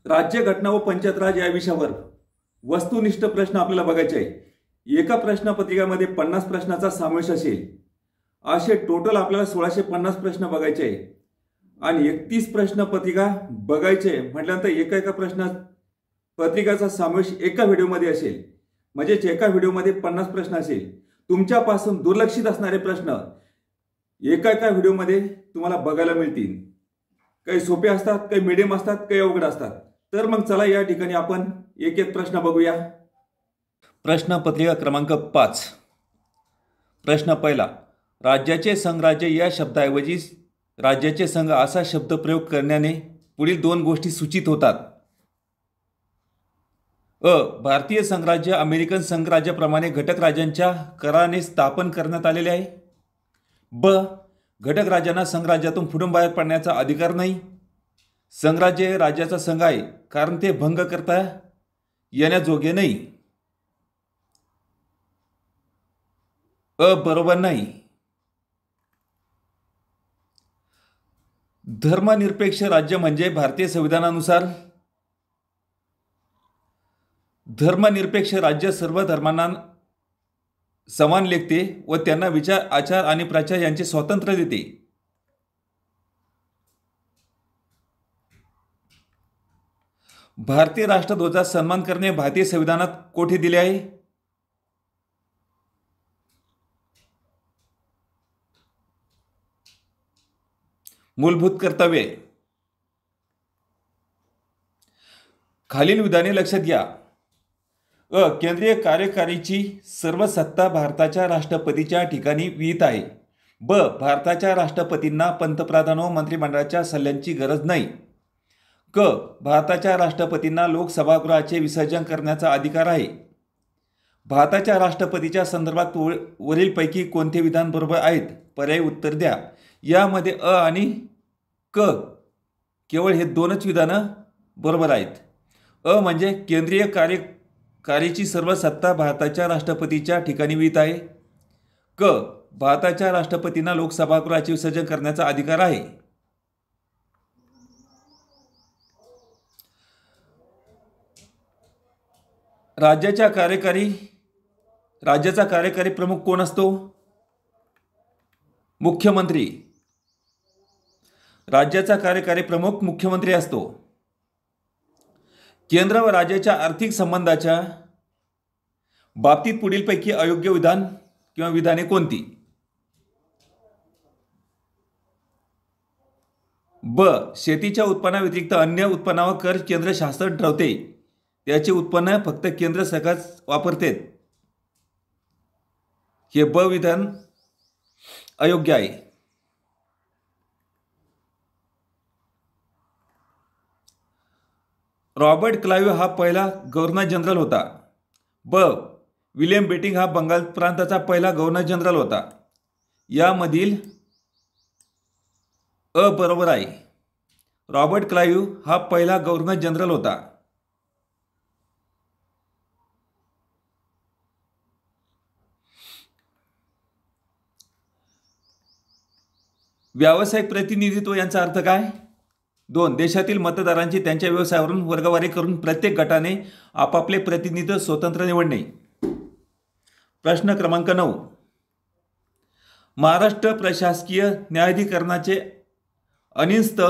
राज्यघटना व पंचायत राज या विषयावर वस्तुनिष्ठ प्रश्न आपल्याला बघायचे आहे। एका प्रश्नपत्रिकामध्ये 50 प्रश्नाचा समावेश असेल। असे टोटल आपल्याला 1650 प्रश्न बघायचे आहे आणि 31 प्रश्नपत्रिका बघायचे म्हटल्यानंतर एका पत्रिकाचा समावेश एका व्हिडिओमध्ये असेल। म्हणजे एका व्हिडिओमध्ये 50 प्रश्न असेल। तुमच्यापासून दुर्लक्षित असणारे प्रश्न एका व्हिडिओमध्ये तुम्हाला बघायला मिळतील। काही सोपे असतात, काही मीडियम असतात, काही अवघड असतात। तर मग चला या ठिकाणी आपण एक प्रश्न बघूया। प्रश्नपत्रिका क्रमांक 5। प्रश्न पहिला, राज्याचे संघराज्य या शब्दाऐवजी राज्याचे संघ असा शब्द प्रयोग करण्याने पुढील दोन गोष्टी सूचित होतात। अ, भारतीय संघराज्य अमेरिकन संघराज्याप्रमाणे घटक राज्यांच्या कराराने स्थापन करण्यात आलेले आहे। ब, घटक राज्यांना संघराज्यातून फुटून बाहेर पडण्याचा अधिकार नाही। संघराज्य हे राज्याचा संघ आहे कारण ते भंग करता येण्याजोगे नाही। अ, बरोबर नाही। धर्मनिरपेक्ष राज्य म्हणजे भारतीय संविधानानुसार धर्मनिरपेक्ष राज्य सर्व धर्मांना समान लेखते व त्यांना विचार, आचार आणि प्रचार यांचे स्वातंत्र्य देते। भारतीय राष्ट्रध्वजाचा सन्मान करणे भारतीय संविधानात कोठे दिले आहे? मूलभूत कर्तव्ये। खालील विधाने लक्षात घ्या। अ, केंद्रीय कार्यकारीची सर्व सत्ता भारताच्या राष्ट्रपतीच्या ठिकाणी विहित आहे। ब, भारताच्या राष्ट्रपतींना पंतप्रधान व मंत्रिमंडळाच्या सल्ल्यांची गरज नाही। क, भारताच्या राष्ट्रपतींना लोकसभागृहाचे विसर्जन करण्याचा अधिकार आहे। भारताच्या राष्ट्रपतीच्या संदर्भात वरीलपैकी कोणते विधान बरोबर आहेत? पर्यायी उत्तर द्या। यामध्ये अ आणि क केवळ हे दोनच विधानं बरोबर आहेत। अ म्हणजे केंद्रीय कार्यकारीची सर्व सत्ता भारताच्या राष्ट्रपतीच्या ठिकाणी विहित आहे। क, भारताच्या राष्ट्रपतींना लोकसभागृहाचे विसर्जन करण्याचा अधिकार आहे। राज्याचा कार्यकारी प्रमुख कोण असतो? मुख्यमंत्री। राज्याचा कार्यकारी प्रमुख मुख्यमंत्री असतो। केंद्र व राज्याच्या आर्थिक संबंधाच्या बाबतीत पुढीलपैकी अयोग्य विधान किंवा विधाने कोणती? ब, शेतीच्या उत्पन्नाव्यतिरिक्त अन्य उत्पन्नावर कर केंद्र शासन ठरवते, त्याचे उत्पन्न फक्त केंद्र सरकार वापरते। हे ब विधान अयोग्य आहे। रॉबर्ट क्लाइव्ह हा पहिला गव्हर्नर जनरल होता। ब, विल्यम बेंटिक हा बंगाल प्रांताचा पहिला गव्हर्नर जनरल होता। यामधील अ बरोबर आहे। रॉबर्ट क्लाइव्ह हा पहिला गव्हर्नर जनरल होता। व्यावसायिक प्रतिनिधित्व यांचा अर्थ काय? 2, देशातील मतदारांची त्यांच्या व्यवसायावरून वर्गवारी करून प्रत्येक गटाने आपापले प्रतिनिधित्व स्वतंत्र निवडणे। प्रश्न क्रमांक 9, महाराष्ट्र प्रशासकीय न्यायाधिकरणाचे अधीनस्थ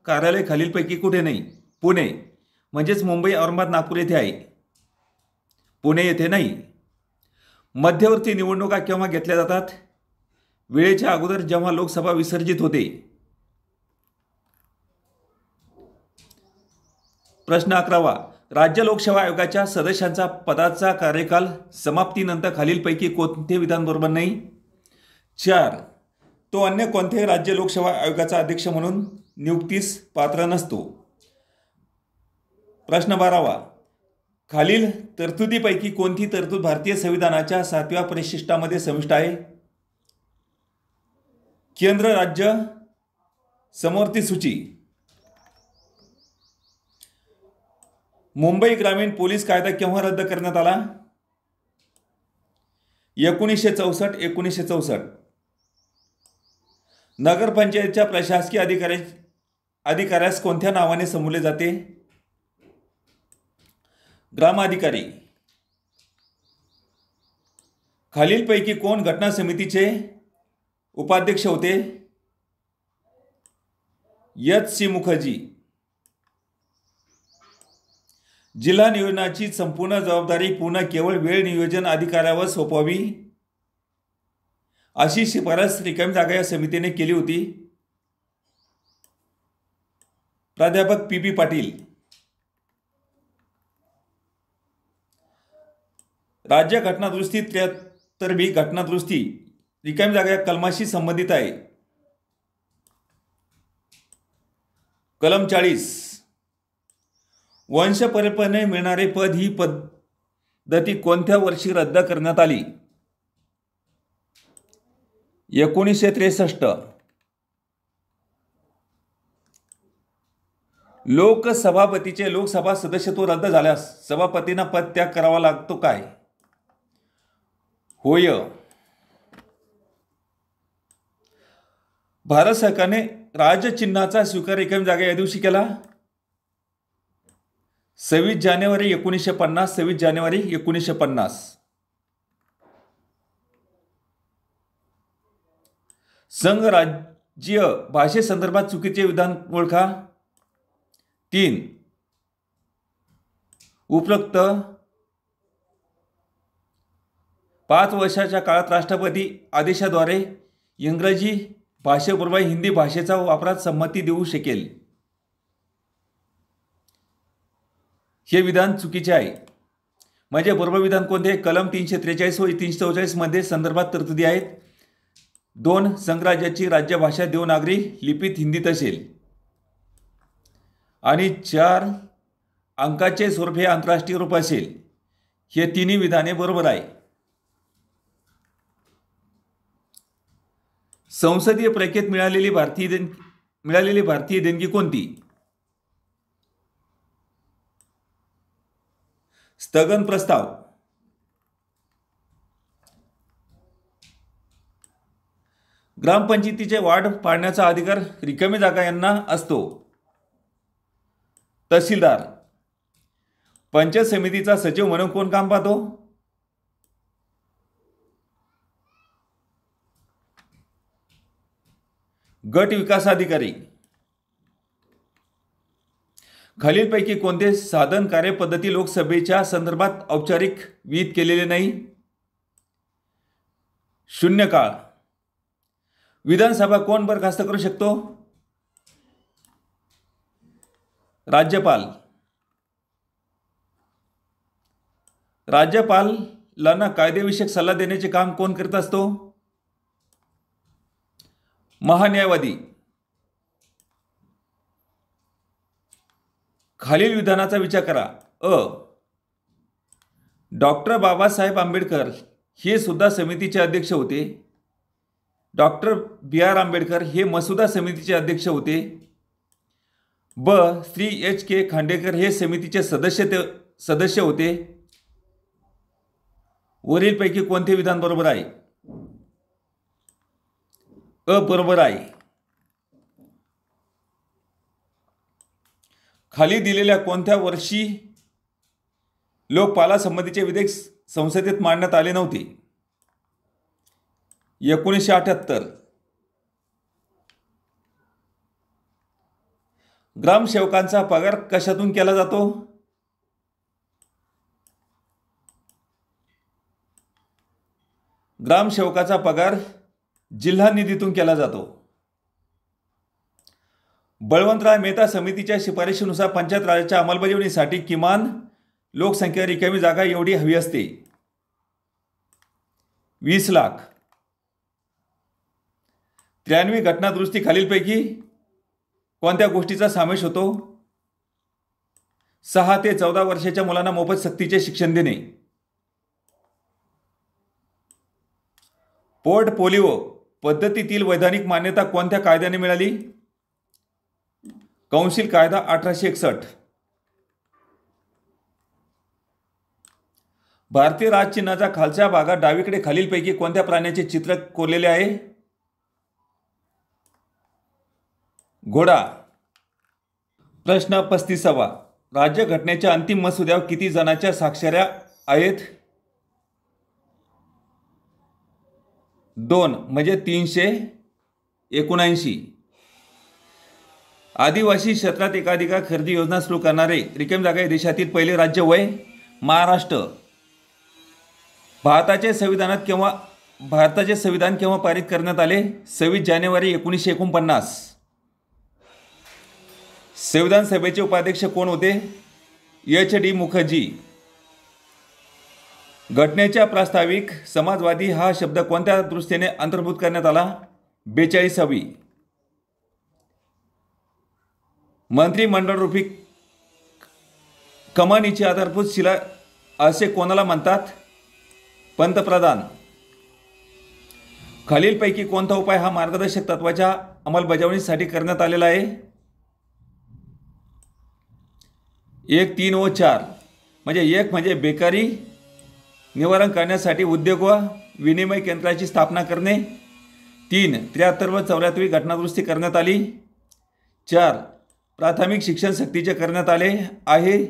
कार्यालय खालीलपैकी कुठे नाही? पुणे, म्हणजेच मुंबई, औरंगाबाद, नागपूर येथे आहे। पुणे येथे नाही। मध्यवर्ती निवडणुका केव्हा घेतल्या जातात? वेळेच्या अगोदर जेव्हा लोकसभा विसर्जित होते। प्रश्न 11, राज्य लोकसेवा आयोगाच्या सदस्यांचा पदाचा कार्यकाल समाप्तीनंतर खालीलपैकी कोणते विधान बरोबर नाही? 4, तो अन्य कोणत्याही राज्य लोकसेवा आयोगाचा अध्यक्ष म्हणून नियुक्तीस पात्र नसतो। प्रश्न 12, खालील तरतुदीपैकी कोणती तरतूद भारतीय संविधानाच्या 7व्या परिशिष्टामध्ये समाविष्ट आहे? केंद्र राज्य समवर्ती सूची। मुंबई ग्रामीण पोलीस कायदा केव्हा रद्द करण्यात आला? 1964। नगरपंचायतीच्या प्रशासकीय अधिकाऱ्यास कोणत्या नावाने संबोधले जाते? ग्रामाधिकारी. खालीलपैकी कोण घटना समितीचे उपाध्यक्ष होते? एच.सी. मुखर्जी. जिल्हा नियोजनाची संपूर्ण जबाबदारी पुन्हा केवळ वेळ नियोजन अधिकाऱ्यावर सोपवावी अशी शिफारस रिकामी जागा या समितीने केली होती. प्राध्यापक पी. पाटील. राज्य घटना दुरुस्ती 73वी घटना दुरुस्ती रिकामी जागा या कलमाशी संबंधित आहे. कलम 40. वंशपरंपरेने मिळणारे पद ही पद्धती कोणत्या वर्षी रद्द करण्यात आली? 1963. लोकसभापतीचे लोकसभा सदस्यत्व रद्द झाल्यास सभापतींना पद त्याग करावा लागतो काय? होय. भारत सरकारने राजचिन्हाचा स्वीकार रिकामी जागा या दिवशी केला? 26 जानेवारी 1950. 26 जानेवारी 1950. संघ राज्य भाषेसंदर्भात चुकीचे विधान ओळखा. 3. उपरोक्त 5 वर्षाच्या काळात राष्ट्रपती आदेशाद्वारे इंग्रजी भाषेबरोबर हिंदी भाषेचा वापरात संमती देऊ शकेल. हे विधान चुकीचे आहे. म्हणजे बरोबर विधान कोणते? कलम 343 व 344 मध्ये संदर्भात तरतुदी आहेत. 2. संघराज्याची राज्यभाषा देवनागरी लिपीत हिंदीत असेल. आणि 4. अंकाचे स्वरूप हे आंतरराष्ट्रीय रूप असेल. हे तिन्ही विधाने बरोबर आहे. संसदीय प्रक्रियेत मिळालेली भारतीय देणगी कोणती? स्थगन प्रस्ताव. ग्रामपंचायतीचे वार्ड पाडण्याचा अधिकार रिकामी जागा यांना असतो. तहसीलदार. पंचायत समितीचा सचिव म्हणून कोण काम पाहतो? गट विकास अधिकारी. खालीलपैकी कोणते साधन कार्यपद्धती लोकसभेच्या संदर्भात औपचारिक विहित केलेले नाही? शून्यकाळ. विधानसभा कोण बरखास्त करू शकतो? राज्यपाल. राज्यपालांना कायदेविषयक सल्ला देण्याचे काम कोण करत असतो? महान्यायवादी. खालील विधानाचा विचार करा. डॉक्टर बाबासाहेब आंबेडकर हे सुद्धा समितीचे अध्यक्ष होते. Doctor B.R. आंबेडकर हे मसुदा समितीचे अध्यक्ष होते. श्री H.K. खांडेकर हे समितीचे सदस्य होते. वरीलपैकी कोणते विधान बरोबर आहे? बरोबर आहे. खाली दिलेल्या कोणत्या वर्षी लोकपालासंबंधीचे विधेयक संसदेत मांडण्यात आले नव्हते? 1978. ग्रामसेवकांचा पगार कशातून केला जातो? ग्रामसेवकाचा पगार जिल्हा निधीतून केला जातो. बळवंतराय मेहता समितीच्या शिफारशीनुसार पंचायत राजाच्या अंमलबजावणीसाठी किमान लोकसंख्या रिकामी जागा एवढी हवी असते. 20 लाख. 93वी घटना दुरुस्ती खालीलपैकी कोणत्या गोष्टीचा समावेश होतो? 6 ते 14 वर्षाच्या मुलांना मोफत सक्तीचे शिक्षण देणे. पोर्टफोलिओ पद्धतीतील वैधानिक मान्यता कोणत्या कायद्याने मिळाली? कौन्सिल कायदा 1861. भारतीय राजचिन्हाच्या खालच्या भागात डावीकडे खालीलपैकी कोणत्या प्राण्याचे चित्र कोरलेले आहे? घोडा. प्रश्न 35वा. राज्यघटनेच्या अंतिम मसुद्यावर किती जणांच्या स्वाक्षऱ्या आहेत? 2 म्हणजे 379. आदिवासी क्षेत्रात एकाधिकार खरेदी योजना सुरू करणारे रिकाम्या जागा देशातील पहिले राज्य वय महाराष्ट्र. भारताचे संविधान केव्हा पारित करण्यात आले? 26 जानेवारी 1949. संविधान सभेचे उपाध्यक्ष कोण होते? HD मुखर्जी. घटनेच्या प्रास्ताविक समाजवादी हा शब्द कोणत्या दृष्टीने अंतर्भूत करण्यात आला? 42वी. मंत्रिमंडळ रूपी कमानीची आधारभूत शिला असे कोणाला म्हणतात? पंतप्रधान. खालीलपैकी कोणता उपाय हा मार्गदर्शक तत्वाच्या अंमलबजावणीसाठी करण्यात आलेला आहे? 1, 3 व 4. म्हणजे 1 म्हणजे बेकारी निवारण करण्यासाठी उद्योग व विनिमय केंद्राची स्थापना करणे. 3 73 व 74वी घटनादुरुस्ती करण्यात आली. 4 प्राथमिक शिक्षण सक्तीचे करण्यात आले आहे.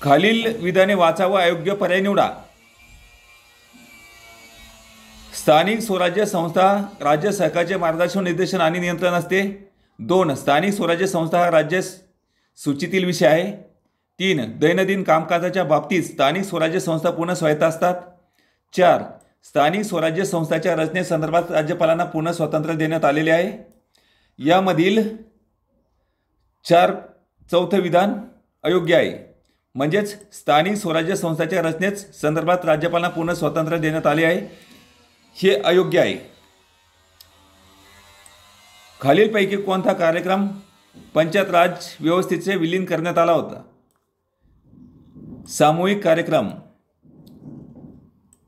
खालील विधाने वाचा व अयोग्य पर्याय निवडा. स्थानिक स्वराज्य संस्था राज्य सरकारचे मार्गदर्शन निर्देशन आणि नियंत्रण असते. 2 स्थानिक स्वराज्य संस्था हा राज्य सूचीतील विषय आहे. 3 दैनंदिन कामकाजाच्या बाबतीत स्थानिक स्वराज्य संस्था पूर्ण स्वायत्त असतात. 4 स्थानिक स्वराज्य संस्थाच्या रचनेसंदर्भात राज्यपालांना पूर्ण स्वातंत्र्य देण्यात आलेले आहे. यामधील 4 चौथं विधान अयोग्य आहे. म्हणजेच स्थानिक स्वराज्य संस्थाच्या रचनेस संदर्भात राज्यपालांना पूर्ण स्वातंत्र्य देण्यात आले आहे, हे अयोग्य आहे. खालीलपैकी कोणता कार्यक्रम पंचायत राज व्यवस्थेचे विलीन करण्यात आला होता? सामूहिक कार्यक्रम.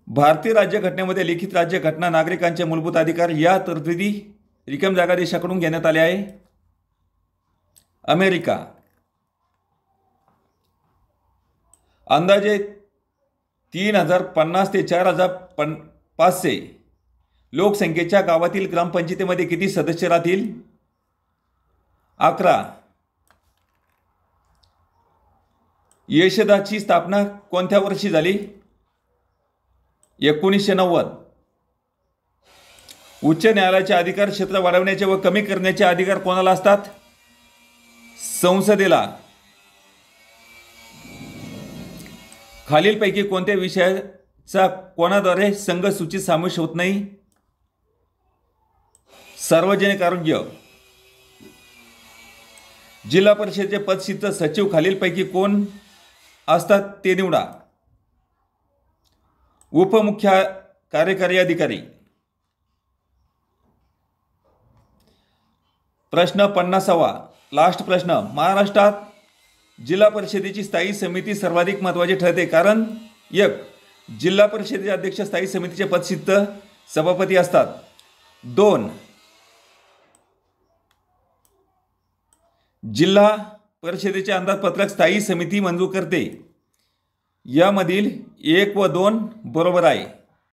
भारतीय राज्यघटनेमध्ये लिखित राज्यघटना नागरिकांचे मूलभूत अधिकार या तरतुदी रिकाम्या जागा देशाकडून घेण्यात आल्या आहे. अमेरिका. अंदाजे 3050 ते 4500 लोकसंख्येच्या गावातील ग्रामपंचायतीमध्ये किती सदस्य राहतील? 11. यशदाची स्थापना कोणत्या वर्षी झाली? 1990. उच्च न्यायालयाचे अधिकार क्षेत्र वाढवण्याचे व कमी करण्याचे अधिकार कोणाला असतात? संसदेला. खालीलपैकी कोणत्या विषयाचा कोणाद्वारे संघ सूचित समावेश होत नाही? सार्वजनिक आरोग्य. जिल्हा परिषदेचे पदसिद्ध सचिव खालीलपैकी कोण असतात ते निवडा. उपमुख्य कार्यकारी अधिकारी. प्रश्न 50वा लास्ट प्रश्न. महाराष्ट्रात जिल्हा परिषदेची स्थायी समिती सर्वाधिक महत्त्वाची ठरते कारण 1 जिल्हा परिषदेचे अध्यक्ष स्थायी समितीचे पदसिद्ध सभापती असतात. 2 जिल्हा परिषदेचे अंदाजपत्रक स्थायी समिती मंजूर करते. यामधील 1 व 2 बरोबर आहे.